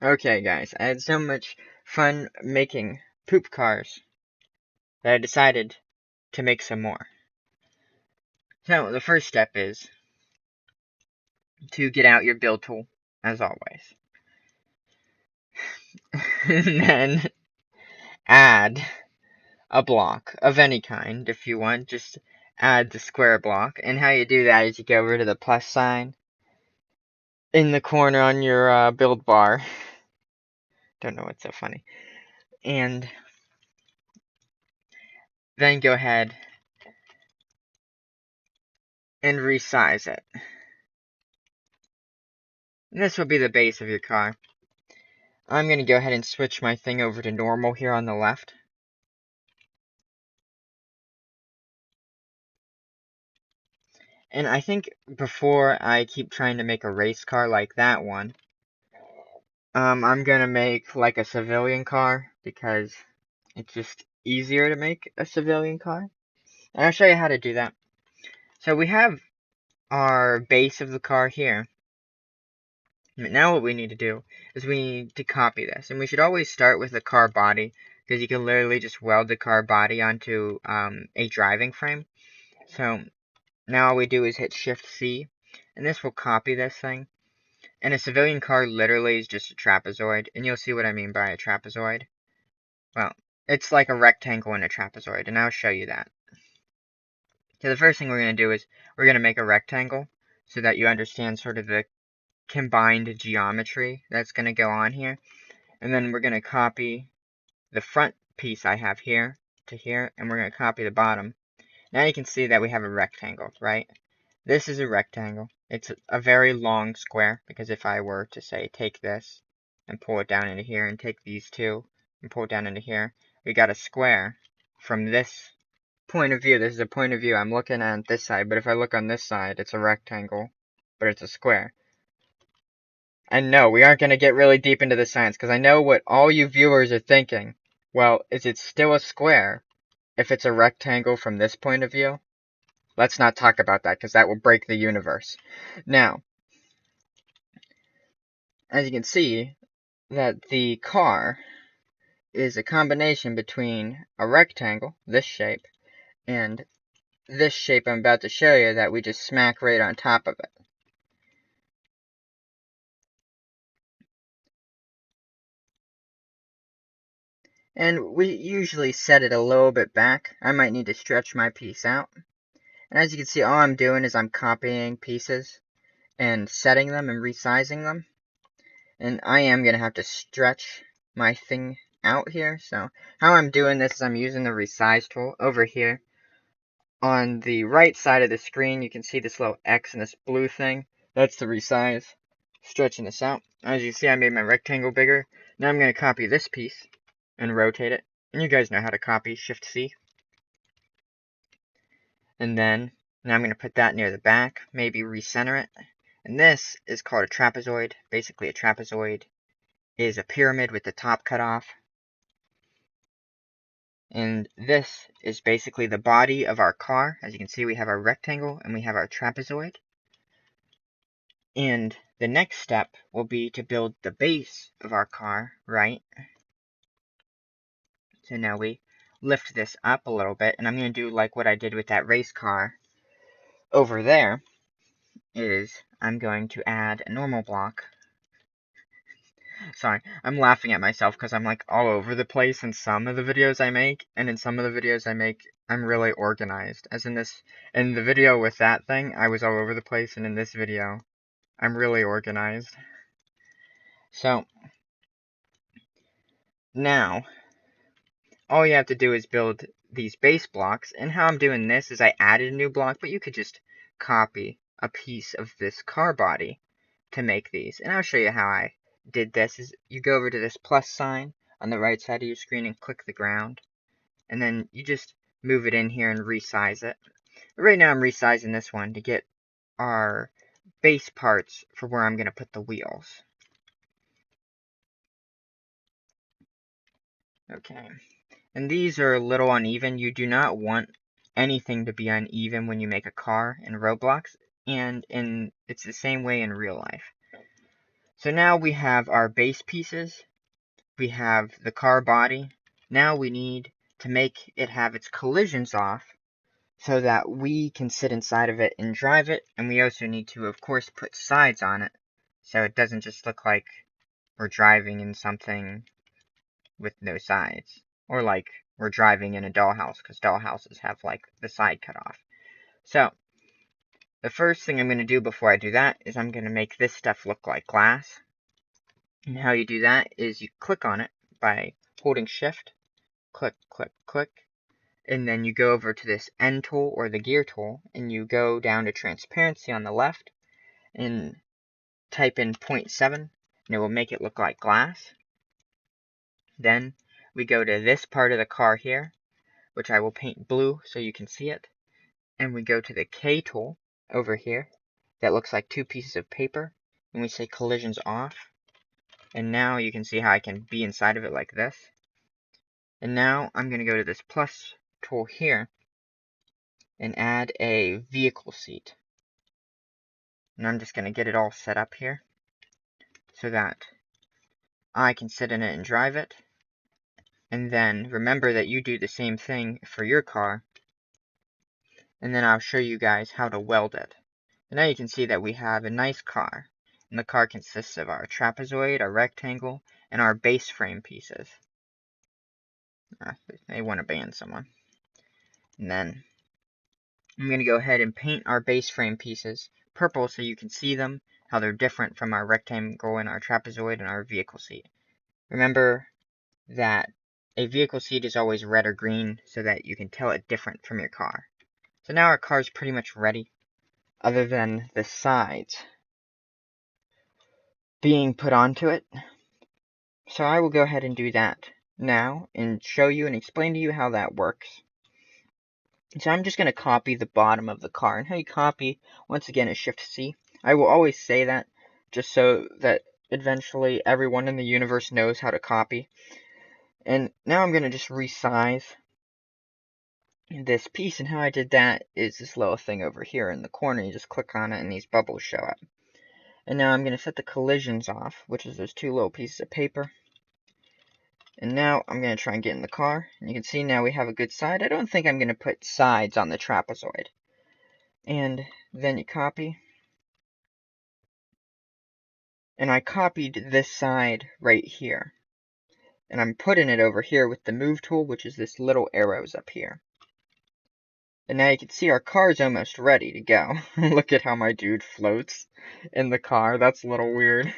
Okay, guys, I had so much fun making poop cars that I decided to make some more. So, the first step is to get out your build tool, as always. And then add a block of any kind if you want. Just add the square block. And how you do that is you go over to the plus sign in the corner on your build bar. Don't know what's so funny. And then go ahead and resize it. And this will be the base of your car. I'm going to go ahead and switch my thing over to normal here on the left. And I think before I keep trying to make a race car like that one, I'm going to make like a civilian car because it's just easier to make a civilian car. And I'll show you how to do that. So we have our base of the car here. Now what we need to do is we need to copy this. And we should always start with the car body because you can literally just weld the car body onto a driving frame. So now all we do is hit Shift C, and this will copy this thing. And a civilian car literally is just a trapezoid, and you'll see what I mean by a trapezoid. Well, it's like a rectangle in a trapezoid, and I'll show you that. So the first thing we're going to do is we're going to make a rectangle so that you understand sort of the combined geometry that's going to go on here. And then we're going to copy the front piece I have here to here, and we're going to copy the bottom. Now you can see that we have a rectangle, right? This is a rectangle. It's a very long square, because if I were to say take this and pull it down into here and take these two and pull it down into here, we got a square from this point of view. This is a point of view I'm looking at this side, but if I look on this side, it's a rectangle, but it's a square. And no, we aren't going to get really deep into the science, because I know what all you viewers are thinking. Well, is it still a square if it's a rectangle from this point of view? Let's not talk about that, because that will break the universe. Now, as you can see, that the car is a combination between a rectangle, this shape, and this shape I'm about to show you that we just smack right on top of it. And we usually set it a little bit back. I might need to stretch my piece out. And as you can see, all I'm doing is I'm copying pieces and setting them and resizing them. And I am going to have to stretch my thing out here. So how I'm doing this is I'm using the resize tool over here. On the right side of the screen, you can see this little X and this blue thing. That's the resize. Stretching this out. As you see, I made my rectangle bigger. Now I'm going to copy this piece and rotate it. And you guys know how to copy. Shift C. And then, now I'm going to put that near the back. Maybe recenter it. And this is called a trapezoid. Basically, a trapezoid is a pyramid with the top cut off. And this is basically the body of our car. As you can see, we have our rectangle and we have our trapezoid. And the next step will be to build the base of our car, right? So now we lift this up a little bit, and I'm going to do like what I did with that race car over there, is I'm going to add a normal block. Sorry, I'm laughing at myself because I'm like all over the place in some of the videos I make, and in some of the videos I make, I'm really organized. As in the video with that thing, I was all over the place, and in this video, I'm really organized. So, now, all you have to do is build these base blocks, and how I'm doing this is I added a new block, but you could just copy a piece of this car body to make these. And I'll show you how I did this. Is you go over to this plus sign on the right side of your screen and click the ground, and then you just move it in here and resize it. But right now I'm resizing this one to get our base parts for where I'm going to put the wheels. Okay. And these are a little uneven. You do not want anything to be uneven when you make a car in Roblox, and it's the same way in real life. So now we have our base pieces. We have the car body. Now we need to make it have its collisions off so that we can sit inside of it and drive it. And we also need to, of course, put sides on it so it doesn't just look like we're driving in something with no sides. Or like we're driving in a dollhouse, because dollhouses have like the side cut off. So, the first thing I'm going to do before I do that is I'm going to make this stuff look like glass. And how you do that is you click on it by holding shift, click, click, click, and then you go over to this N tool or the gear tool, and you go down to transparency on the left, and type in 0.7, and it will make it look like glass. Then we go to this part of the car here, which I will paint blue so you can see it, and we go to the K tool over here that looks like two pieces of paper, and we say collisions off. And now you can see how I can be inside of it like this. And now I'm going to go to this plus tool here and add a vehicle seat. And I'm just going to get it all set up here so that I can sit in it and drive it. And then remember that you do the same thing for your car. And then I'll show you guys how to weld it. And now you can see that we have a nice car. And the car consists of our trapezoid, our rectangle, and our base frame pieces. They want to ban someone. And then I'm going to go ahead and paint our base frame pieces purple so you can see them, how they're different from our rectangle and our trapezoid and our vehicle seat. Remember that a vehicle seat is always red or green so that you can tell it different from your car. So now our car is pretty much ready, other than the sides being put onto it. So I will go ahead and do that now and show you and explain to you how that works. So I'm just going to copy the bottom of the car. And how you copy, once again, is Shift-C. I will always say that, just so that eventually everyone in the universe knows how to copy. And now I'm going to just resize this piece. And how I did that is this little thing over here in the corner. You just click on it and these bubbles show up. And now I'm going to set the collisions off, which is those two little pieces of paper. And now I'm going to try and get in the car. And you can see now we have a good side. I don't think I'm going to put sides on the trapezoid. And then you copy. And I copied this side right here. And I'm putting it over here with the move tool, which is this little arrows up here. And now you can see our car is almost ready to go. Look at how my dude floats in the car. That's a little weird.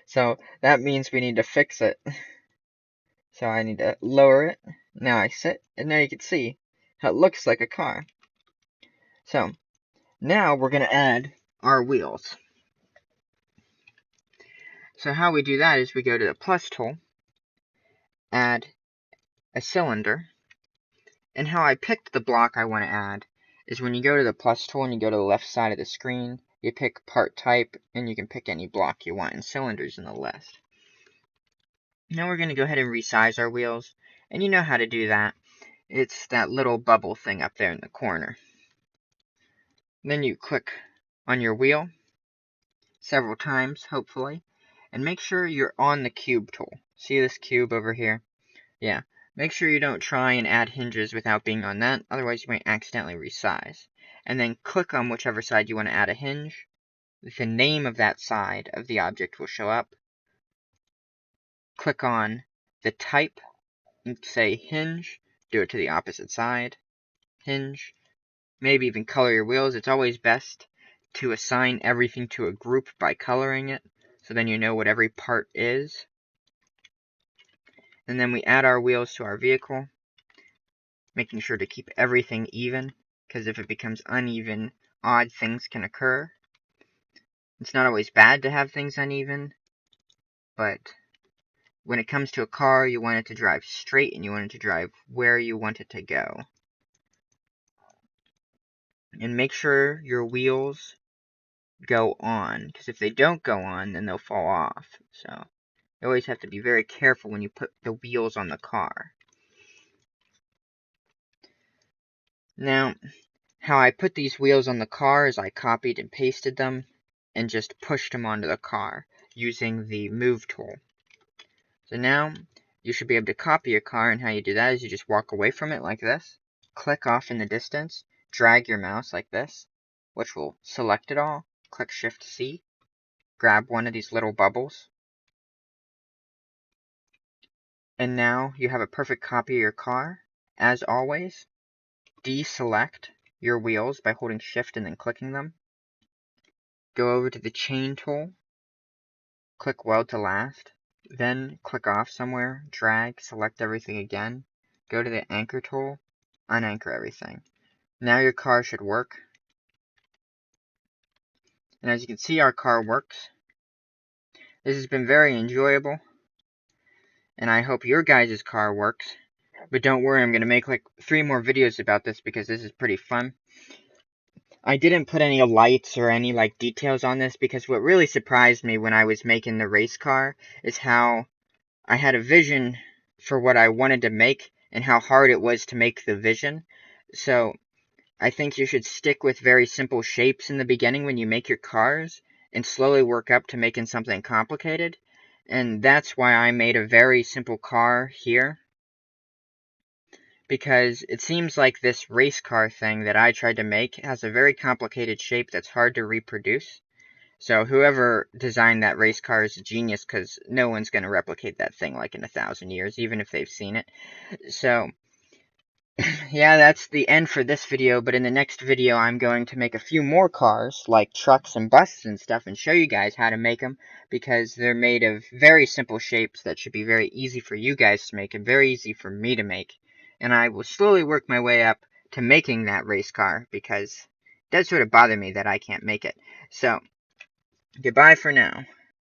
So that means we need to fix it. So I need to lower it. Now I sit, and now you can see how it looks like a car. So now we're going to add our wheels. So how we do that is we go to the plus tool, add a cylinder, and how I picked the block I want to add is when you go to the plus tool and you go to the left side of the screen, you pick part type, and you can pick any block you want, and cylinders in the list. Now we're going to go ahead and resize our wheels, and you know how to do that. It's that little bubble thing up there in the corner. Then you click on your wheel several times, hopefully, and make sure you're on the cube tool. See this cube over here? Yeah. Make sure you don't try and add hinges without being on that, otherwise you might accidentally resize. And then click on whichever side you want to add a hinge. The name of that side of the object will show up. Click on the type and say hinge. Do it to the opposite side. Hinge. Maybe even color your wheels. It's always best to assign everything to a group by coloring it, so then you know what every part is. And then we add our wheels to our vehicle, making sure to keep everything even, because if it becomes uneven, odd things can occur. It's not always bad to have things uneven, but when it comes to a car, you want it to drive straight and you want it to drive where you want it to go. And make sure your wheels go on, because if they don't go on, then they'll fall off. So you always have to be very careful when you put the wheels on the car. Now, how I put these wheels on the car is I copied and pasted them and just pushed them onto the car. using the move tool. So now you should be able to copy your car, and how you do that is you just walk away from it like this, click off in the distance, drag your mouse like this, which will select it all, click Shift C, grab one of these little bubbles, and now you have a perfect copy of your car. As always, deselect your wheels by holding Shift and then clicking them. Go over to the chain tool, click weld to last, then click off somewhere, drag, select everything again, go to the anchor tool, unanchor everything. Now your car should work. And as you can see, our car works. This has been very enjoyable, and I hope your guys' car works. But don't worry, I'm going to make like 3 more videos about this because this is pretty fun. I didn't put any lights or any like details on this because what really surprised me when I was making the race car is how I had a vision for what I wanted to make and how hard it was to make the vision. So I think you should stick with very simple shapes in the beginning when you make your cars and slowly work up to making something complicated. And that's why I made a very simple car here, because it seems like this race car thing that I tried to make has a very complicated shape that's hard to reproduce. So whoever designed that race car is a genius, because no one's going to replicate that thing like in 1,000 years, even if they've seen it. So yeah, that's the end for this video, but in the next video I'm going to make a few more cars, like trucks and buses and stuff, and show you guys how to make them, because they're made of very simple shapes that should be very easy for you guys to make, and very easy for me to make. And I will slowly work my way up to making that race car, because it does sort of bother me that I can't make it. So, goodbye for now.